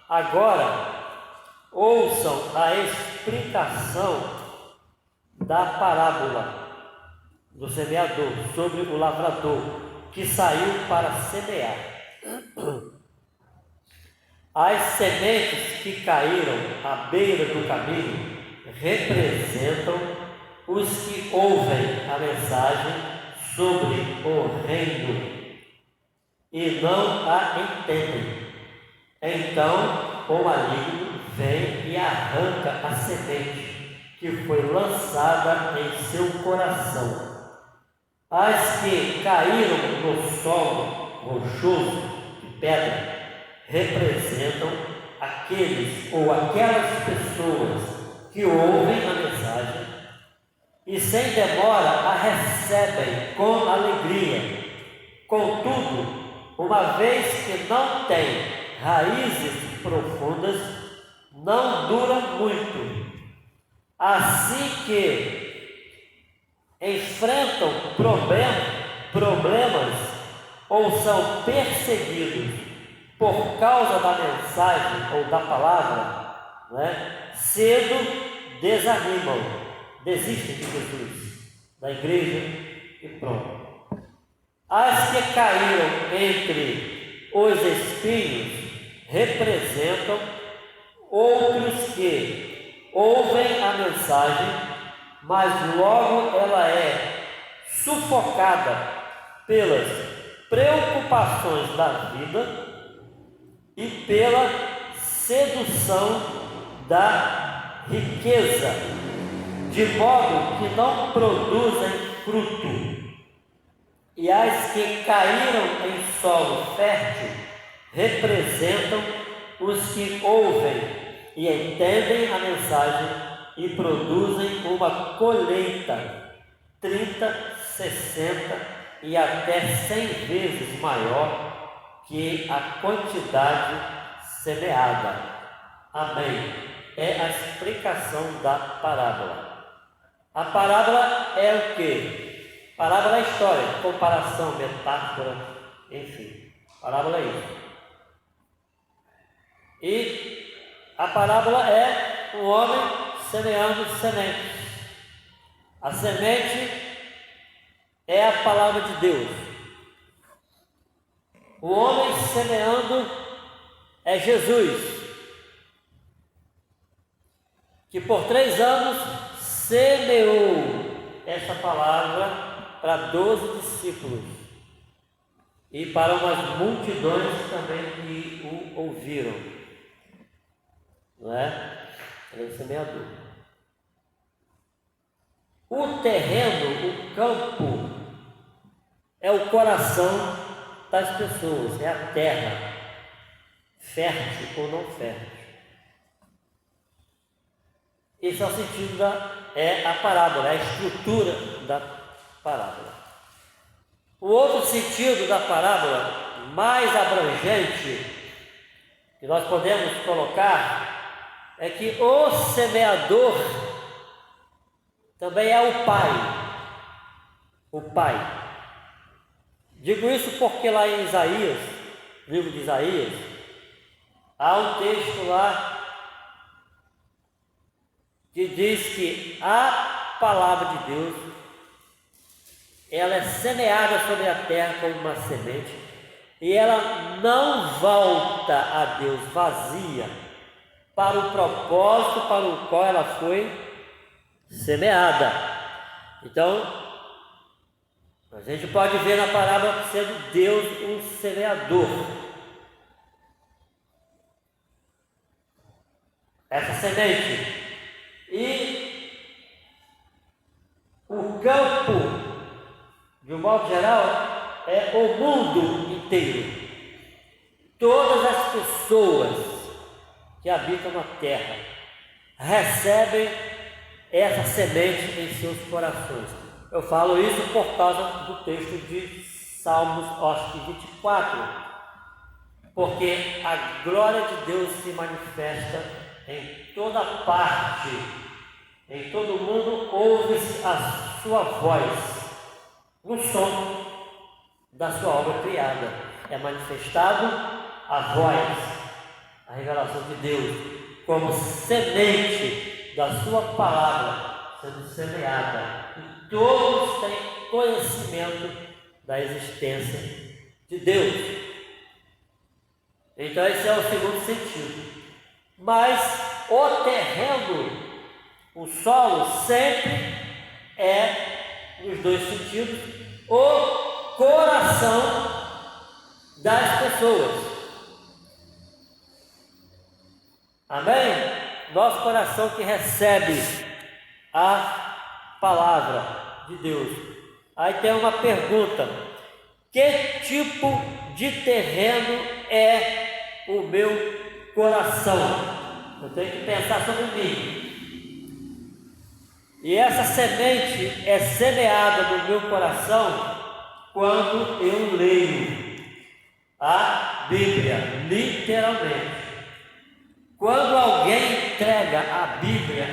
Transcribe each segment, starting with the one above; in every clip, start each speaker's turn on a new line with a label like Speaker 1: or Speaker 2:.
Speaker 1: Agora, ouçam a explicação da parábola do semeador sobre o lavrador que saiu para semear. As sementes que caíram à beira do caminho representam os que ouvem a mensagem sobre o reino e não a entendem. Então o maligno vem e arranca a semente que foi lançada em seu coração. As que caíram no solo rochoso de pedra representam aqueles ou aquelas pessoas que ouvem a mensagem e sem demora a recebem com alegria. Contudo, uma vez que não tem raízes profundas, não dura muito. Assim que enfrentam problemas ou são perseguidos por causa da mensagem ou da palavra, cedo desanimam, desistem de Jesus, da igreja e pronto. As que caíram entre os espinhos representam outros que ouvem a mensagem, mas logo ela é sufocada pelas preocupações da vida e pela sedução da riqueza, de modo que não produzem fruto. E as que caíram em solo fértil representam os que ouvem e entendem a mensagem e produzem uma colheita 30, 60 e até 100 vezes maior que a quantidade semeada. Amém. É a explicação da parábola. A parábola é o quê? Parábola é história, comparação, metáfora, enfim. Parábola é isso. E a parábola é um homem semeando sementes. A semente é a palavra de Deus. O homem semeando é Jesus, que por 3 anos semeou essa palavra para 12 discípulos e para umas multidões também que o ouviram, não é? Ele é o semeador. O terreno, o campo, é o coração das pessoas, é a terra, fértil ou não fértil. Esse é o sentido é a parábola, é a estrutura da parábola. O outro sentido da parábola, mais abrangente, que nós podemos colocar, é que o semeador também é o pai. O pai. Digo isso porque lá em Isaías, livro de Isaías, há um texto lá que diz que a palavra de Deus, ela é semeada sobre a terra como uma semente e ela não volta a Deus vazia para o propósito para o qual ela foi semeada. Então, a gente pode ver na parábola sendo Deus um semeador. Essa semente. E o campo, de um modo geral, é o mundo inteiro. Todas as pessoas que habitam na terra recebem essa semente em seus corações. Eu falo isso por causa do texto de Salmos 24, porque a glória de Deus se manifesta em toda parte, em todo mundo ouve-se a sua voz, no som da sua obra criada. É manifestado a voz, a a revelação de Deus como semente da sua palavra sendo semeada, e todos têm conhecimento da existência de Deus. Então esse é o segundo sentido. Mas o terreno, o solo, sempre é, nos dois sentidos, o coração das pessoas. Amém? Nosso coração que recebe a palavra de Deus. Aí tem uma pergunta: que tipo de terreno é o meu coração? Eu tenho que pensar sobre mim. E essa semente é semeada no meu coração quando eu leio a Bíblia, literalmente. Quando alguém entrega a Bíblia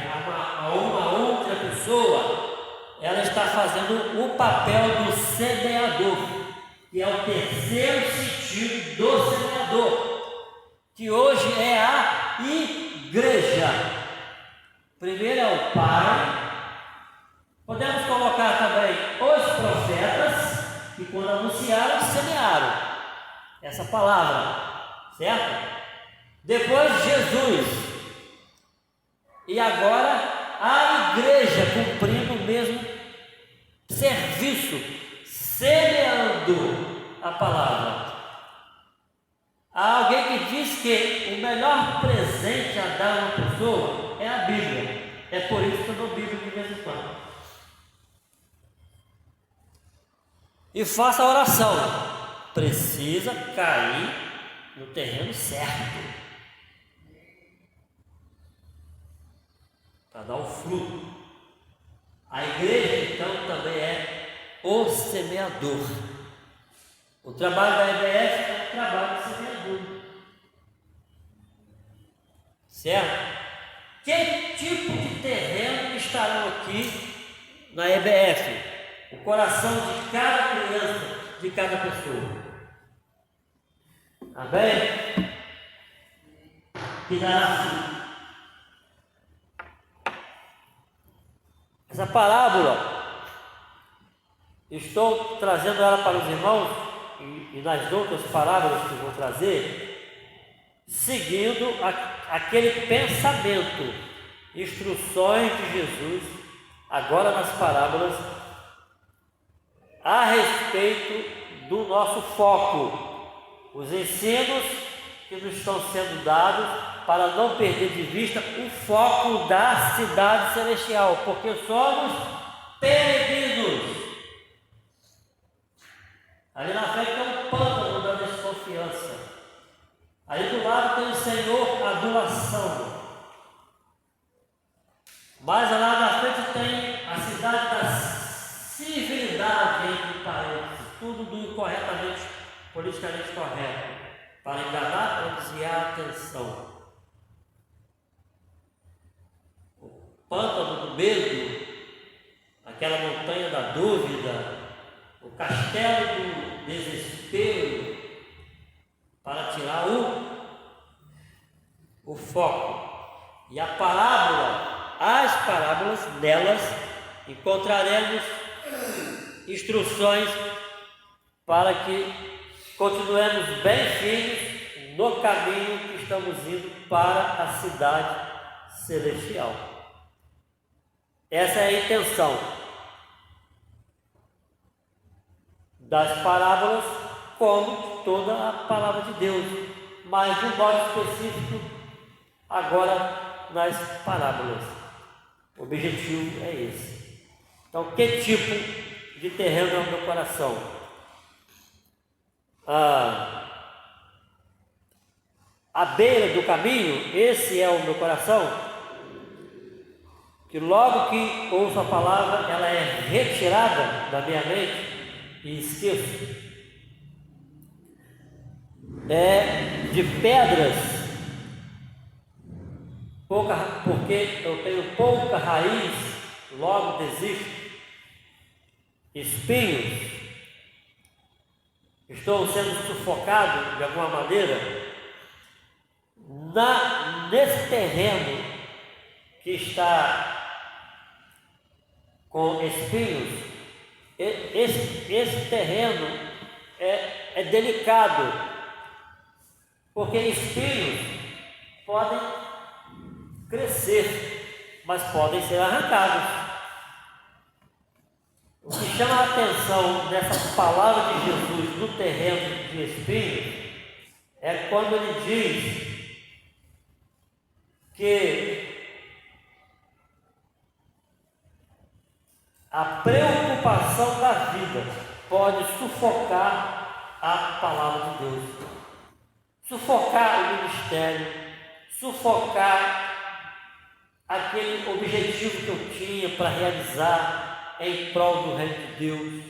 Speaker 1: a uma outra pessoa, ela está fazendo o papel do semeador, que é o terceiro sentido do semeador, que hoje é a igreja. Primeiro é o Pai, podemos colocar também os profetas, que quando anunciaram, semearam essa palavra, certo? Depois Jesus, e agora a igreja cumprindo o mesmo serviço, semeando a palavra. Há alguém que diz que o melhor presente a dar a uma pessoa é a Bíblia. É por isso que eu dou Bíblia de vez em quando. E faça a oração. Precisa cair no terreno certo para dar o fruto. A igreja então também é o semeador. O trabalho da EBF é um trabalho de semeador, certo? Que tipo de terreno estarão aqui na EBF? O coração de cada criança, de cada pessoa. Amém? Que dará fruto. Essa parábola, estou trazendo ela para os irmãos e nas outras parábolas que vou trazer, seguindo aquele pensamento, instruções de Jesus, agora nas parábolas, a respeito do nosso foco, os ensinos que nos estão sendo dados, para não perder de vista o foco da cidade celestial, porque somos peregrinos. Ali na frente tem um pântano da desconfiança, ali do lado tem o Senhor adulação, mas lá na frente tem a cidade da civilidade, entre parênteses, tudo do corretamente, politicamente correto, para enganar, para desviar a atenção. Pântano do medo, aquela montanha da dúvida, o castelo do desespero, para tirar o foco. E a parábola, as parábolas, nelas encontraremos instruções para que continuemos bem firmes no caminho que estamos indo para a cidade celestial. Essa é a intenção das parábolas, como de toda a palavra de Deus, mas de um modo específico agora nas parábolas. O objetivo é esse. Então, que tipo de terreno é o meu coração? À beira do caminho, esse é o meu coração, que logo que ouço a palavra, ela é retirada da minha mente e esqueço. É de pedras, porque eu tenho pouca raiz, logo desisto. Espinhos, estou sendo sufocado de alguma maneira. Nesse terreno que está com espinhos, esse terreno é delicado, porque espinhos podem crescer, mas podem ser arrancados. O que chama a atenção nessa palavra de Jesus no terreno de espinhos é quando ele diz que a preocupação da vida pode sufocar a palavra de Deus, sufocar o ministério, sufocar aquele objetivo que eu tinha para realizar em prol do reino de Deus.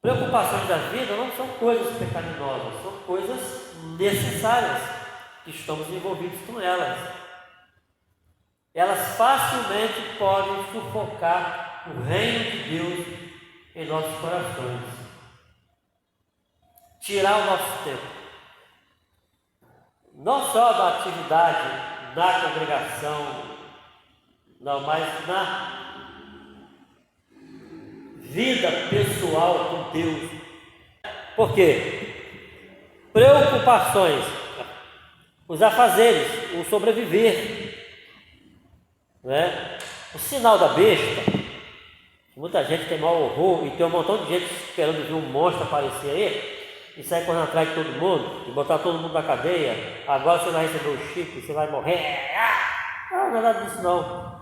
Speaker 1: Preocupações da vida não são coisas pecaminosas, são coisas necessárias, que estamos envolvidos com elas. Elas facilmente podem sufocar o reino de Deus em nossos corações, tirar o nosso tempo, não só da atividade na congregação, não, mas na vida pessoal com Deus. Por quê? Preocupações, os afazeres, o sobreviver, né? O sinal da besta, muita gente tem mau horror, e tem um montão de gente esperando ver um monstro aparecer aí e sair correndo atrás de todo mundo e botar todo mundo na cadeia. Agora você vai receber o chip, você vai morrer. Não é nada disso não.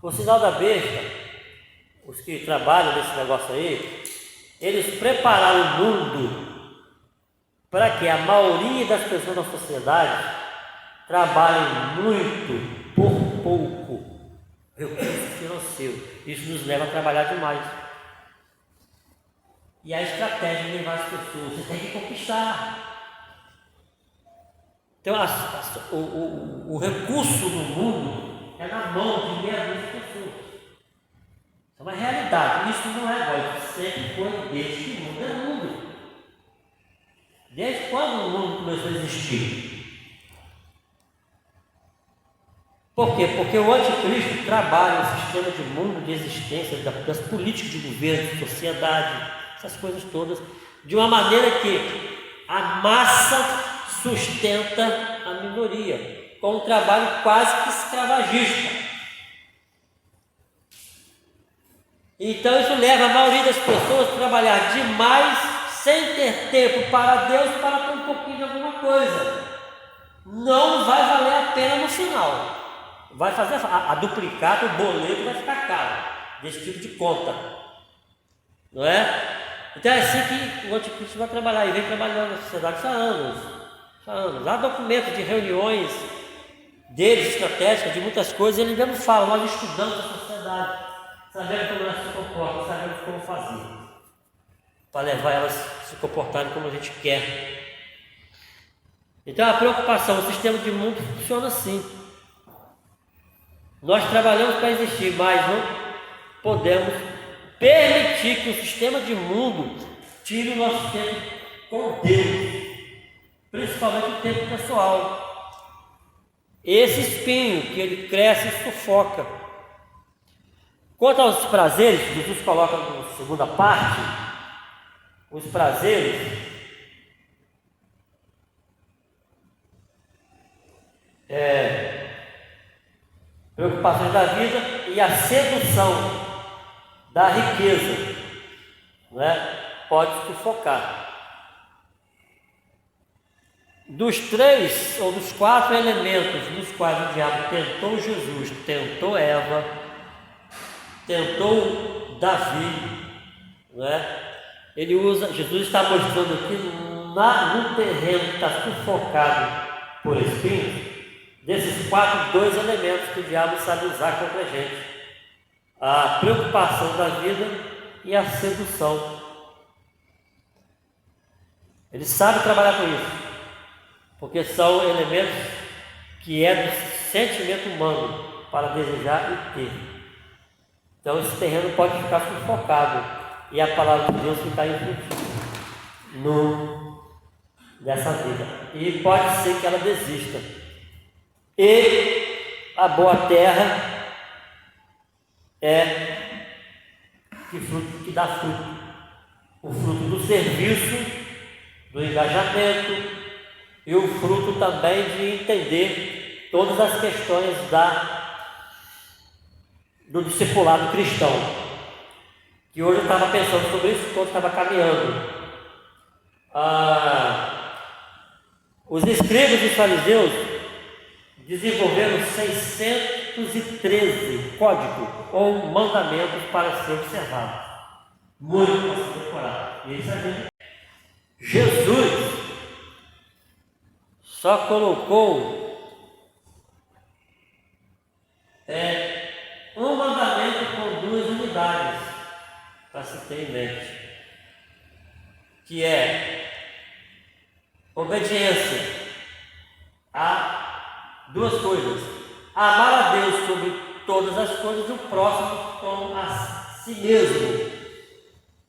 Speaker 1: O sinal da besta, os que trabalham nesse negócio aí, eles prepararam o mundo para que a maioria das pessoas da sociedade trabalhem muito por pouco. Recurso financeiro. Isso nos leva a trabalhar demais. E a estratégia de levar as pessoas, você tem que conquistar. Então, o recurso do mundo é na mão de meia dúzia de pessoas. Isso é uma realidade. Isso não é agora. Sempre foi desde que o mundo é mundo. Desde quando o mundo começou a existir? Por quê? Porque o anticristo trabalha o sistema de mundo, de existência, das políticas de governo, de sociedade, essas coisas todas, de uma maneira que a massa sustenta a minoria, com um trabalho quase que escravagista. Então isso leva a maioria das pessoas a trabalhar demais, sem ter tempo para Deus, para ter um pouquinho de alguma coisa. Não vai valer a pena no final. Vai fazer a duplicata, o boleto vai ficar caro desse tipo de conta, não é? Então é assim que o anticristo vai trabalhar, e vem trabalhando na sociedade há anos. Há documentos de reuniões deles, estratégicas, de muitas coisas, ele mesmo fala: nós estudamos a sociedade, sabemos como elas se comportam, sabemos como fazer, para levar elas a se comportarem como a gente quer. Então a preocupação, o sistema de mundo funciona assim. Nós trabalhamos para existir, mas não podemos permitir que o sistema de mundo tire o nosso tempo com Deus, principalmente o tempo pessoal. Esse espinho que ele cresce e sufoca. Quanto aos prazeres, Jesus coloca na segunda parte, os prazeres preocupações da vida e a sedução da riqueza, não é? Pode sufocar. Dos 3 ou dos 4 elementos nos quais o diabo tentou Jesus, tentou Eva, tentou Davi, não é? Jesus está mostrando aqui no terreno que está sufocado por espinhos, desses 2 elementos que o diabo sabe usar contra a gente: a preocupação da vida e a sedução. Ele sabe trabalhar com isso, porque são elementos que é do sentimento humano para desejar e ter. Então esse terreno pode ficar sufocado e a palavra de Deus ficar infrutífera. dessa vida. E pode ser que ela desista. E a boa terra é que dá fruto. O fruto do serviço, do engajamento e o fruto também de entender todas as questões do discipulado cristão. Que hoje eu estava pensando sobre isso quando estava caminhando. Os escribas e os fariseus desenvolveram 613 códigos ou mandamentos para ser observados. Muito para se decorar. E isso a gente... Jesus só colocou um mandamento com 2 unidades para se ter em mente, que é obediência a 2 coisas: amar a Deus sobre todas as coisas e o próximo como a si mesmo.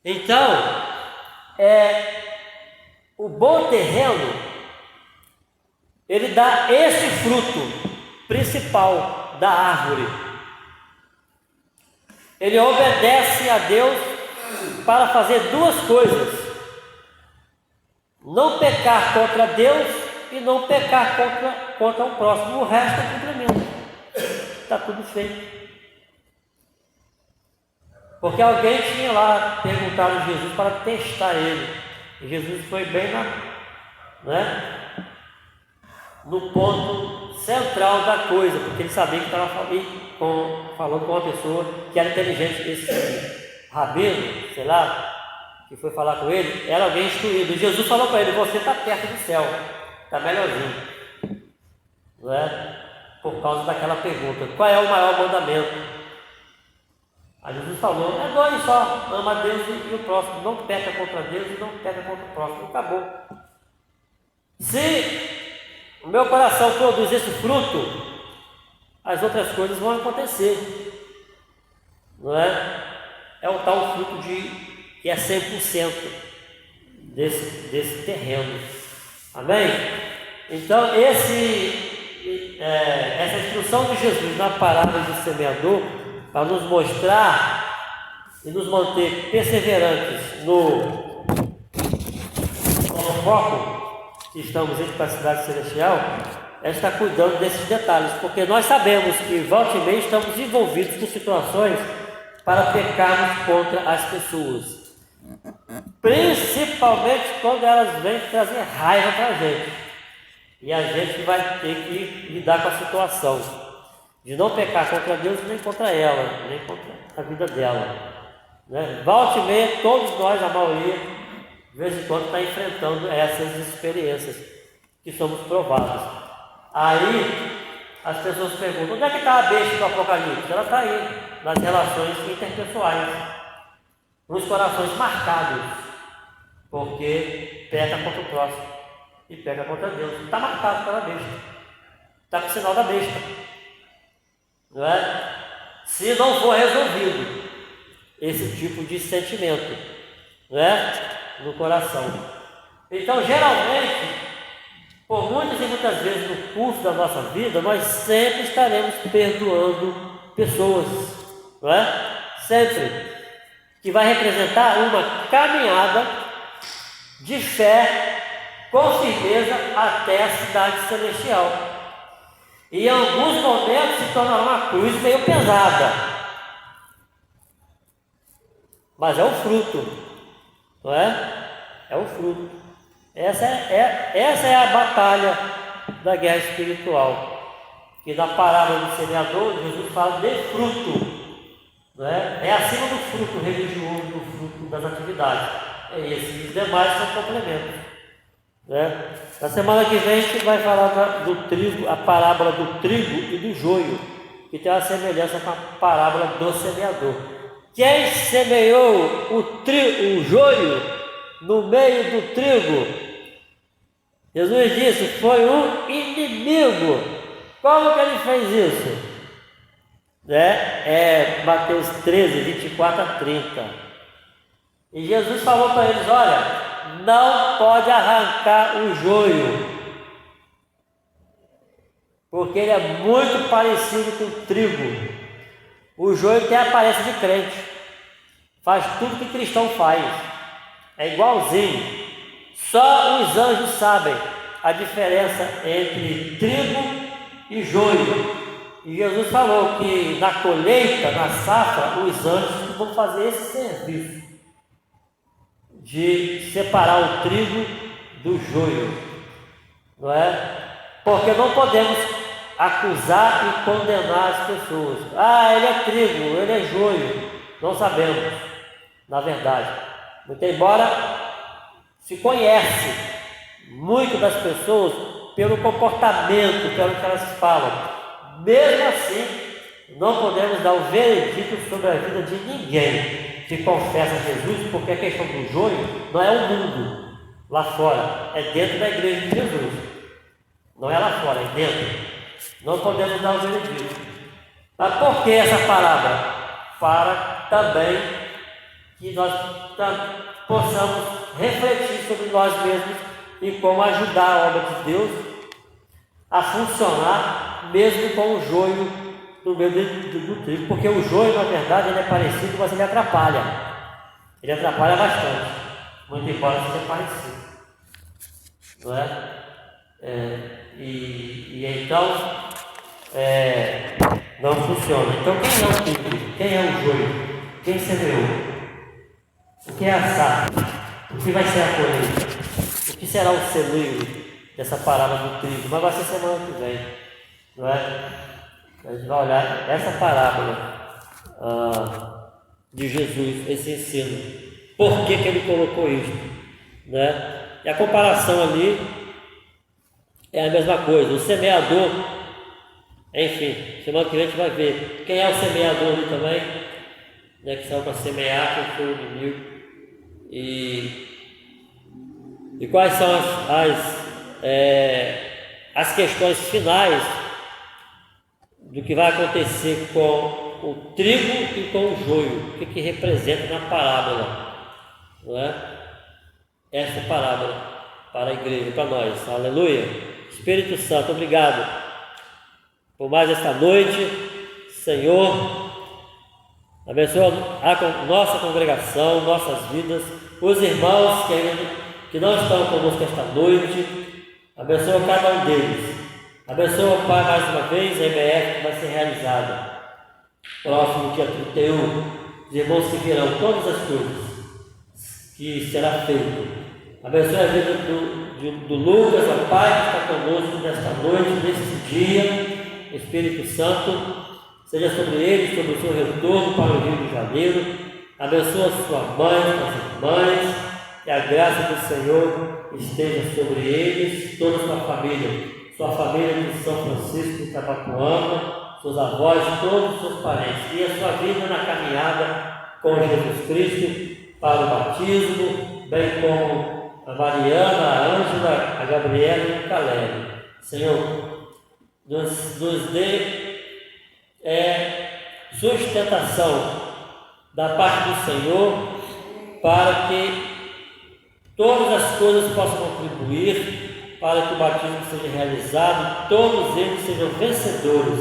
Speaker 1: Então, o bom terreno, ele dá esse fruto principal da árvore. Ele obedece a Deus para fazer 2 coisas: não pecar contra Deus e não pecar contra o próximo. O resto é cumprimento. Está tudo feito. Porque alguém tinha lá perguntado a Jesus para testar ele. E Jesus foi bem no ponto central da coisa, porque ele sabia que estava falando com uma pessoa que era inteligente. Esse rabino, sei lá, que foi falar com ele, era alguém instruído. E Jesus falou para ele: você está perto do céu, está melhorzinho. Não é? Por causa daquela pergunta: qual é o maior mandamento? Aí Jesus falou: é 2 só, ama a Deus e o próximo, não peca contra Deus e não peca contra o próximo. Acabou. Se o meu coração produz esse fruto, as outras coisas vão acontecer. Não é? É o tal fruto que é 100% desse terreno. Amém? Então essa instrução de Jesus na parábola do semeador, para nos mostrar e nos manter perseverantes no foco que estamos indo para a cidade celestial, é estar cuidando desses detalhes, porque nós sabemos que volta e meia estamos envolvidos com situações para pecarmos contra as pessoas, principalmente quando elas vêm trazer raiva para a gente, e a gente vai ter que lidar com a situação de não pecar contra Deus, nem contra ela, nem contra a vida dela, né? Volta e meia, todos nós, a maioria, de vez em quando está enfrentando essas experiências que somos provados. Aí as pessoas perguntam: onde é que está a besta do Apocalipse? Ela está aí, nas relações interpessoais, nos corações marcados, porque peca contra o próximo e peca contra Deus. Está marcado pela besta, está com o sinal da besta. Não é? Se não for resolvido esse tipo de sentimento, não é? No coração. Então, geralmente, por muitas e muitas vezes no curso da nossa vida, nós sempre estaremos perdoando pessoas, não é? Sempre. Que vai representar uma caminhada de fé com firmeza até a cidade celestial. E em alguns momentos se tornará uma cruz meio pesada, mas é o fruto, não é? É o fruto. Essa é a batalha da guerra espiritual, que na parábola do semeador Jesus fala de fruto, não é? É acima do fruto religioso, do fruto das atividades. Esses demais são complementos. Na semana que vem a gente vai falar do trigo, a parábola do trigo e do joio, que tem uma semelhança com a parábola do semeador. Quem semeou o joio no meio do trigo? Jesus disse: foi um inimigo. Como que ele fez isso? Mateus 13, 24 a 30. E Jesus falou para eles: olha, não pode arrancar o joio, porque ele é muito parecido com o trigo. O joio tem a aparência de crente, faz tudo que cristão faz, é igualzinho. Só os anjos sabem a diferença entre trigo e joio. E Jesus falou que na colheita, na safra, os anjos vão fazer esse serviço de separar o trigo do joio, não é? Porque não podemos acusar e condenar as pessoas. Ah, ele é trigo, ele é joio. Não sabemos, na verdade. Muito embora se conhece muito das pessoas pelo comportamento, pelo que elas falam. Mesmo assim, não podemos dar o veredito sobre a vida de ninguém que confessa Jesus, porque a questão do joio não é o mundo lá fora, é dentro da igreja de Jesus. Não é lá fora, é dentro. Não podemos dar o veredito. Mas por que essa palavra? Para também que nós possamos refletir sobre nós mesmos e como ajudar a obra de Deus a funcionar mesmo com o joio no meio do trigo, porque o joio, na verdade, ele é parecido, mas ele atrapalha. Ele atrapalha bastante, muito embora seja parecido, não é? Então não funciona. Então quem é o trigo? Quem é o joio? Quem semeou? O que é a safra? O que vai ser a colheita? O que será o celeiro dessa parábola do trigo? Mas vai ser semana que vem, não é? A gente vai olhar essa parábola de Jesus, esse ensino. Por que ele colocou isso, né? E a comparação ali é a mesma coisa. O semeador, enfim, semana que vem a gente vai ver quem é o semeador ali também, né, que saiu para semear, quem foi o inimigo, e quais são as questões finais do que vai acontecer com o trigo e com o joio, o que representa na parábola, não é? Essa parábola para a igreja, para nós. Aleluia. Espírito Santo, obrigado por mais esta noite. Senhor, abençoa a nossa congregação, nossas vidas, os irmãos que não estão conosco esta noite. Abençoa cada um deles. Abençoa, Pai, mais uma vez a EBF que vai ser realizada próximo dia 31. Os irmãos que virão todas as coisas que será feito. Abençoe a vida do Lucas, ó Pai, que está conosco nesta noite, neste dia. Espírito Santo, seja sobre ele, sobre o seu retorno para o Rio de Janeiro. Abençoa sua mãe, suas irmãs, que a graça do Senhor esteja sobre eles, toda a sua família de São Francisco de Itabapoama, seus avós, todos os seus parentes, e a sua vida na caminhada com Jesus Cristo para o batismo, bem como a Mariana, a Ângela, a Gabriela e o Caleb. Senhor, nos dê sustentação da parte do Senhor para que todas as coisas possam contribuir para que o batismo seja realizado, todos eles sejam vencedores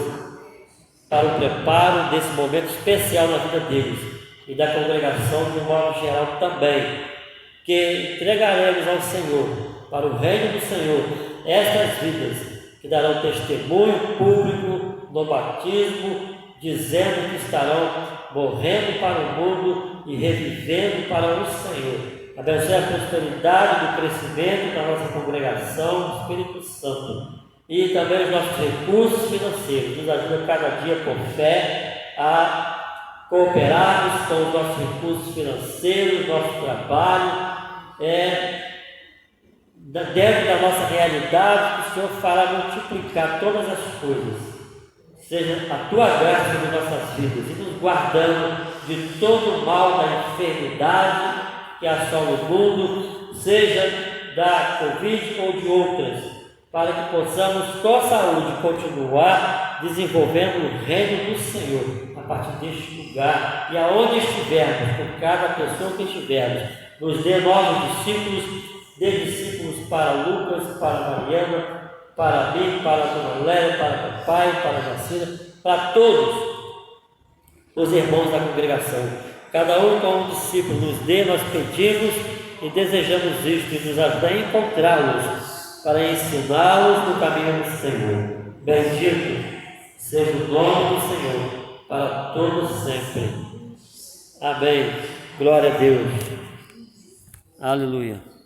Speaker 1: para o preparo desse momento especial na vida deles e da congregação de um modo geral também, que entregaremos ao Senhor, para o reino do Senhor, estas vidas que darão testemunho público no batismo, dizendo que estarão morrendo para o mundo e revivendo para o Senhor. Abençoe a prosperidade do crescimento da nossa congregação, do Espírito Santo, e também os nossos recursos financeiros. Nos ajuda cada dia por fé a cooperarmos com os nossos recursos financeiros, nosso trabalho, dentro da nossa realidade, que o Senhor fará multiplicar todas as coisas. Seja a tua graça sobre nossas vidas e nos guardando de todo o mal da enfermidade que assola o mundo, seja da Covid ou de outras, para que possamos com saúde continuar desenvolvendo o reino do Senhor a partir deste lugar e aonde estivermos, com cada pessoa que estivermos, nos dê novos discípulos, dê discípulos para Lucas, para Mariana, para mim, para a dona Lélia, para o papai, para a Jacina, para todos os irmãos da congregação. Cada um com um discípulo nos dê, nós pedimos e desejamos isto e nos ajuda a encontrá-los, para ensiná-los no caminho do Senhor. Bendito seja o nome do Senhor, para todos sempre. Amém. Glória a Deus. Aleluia.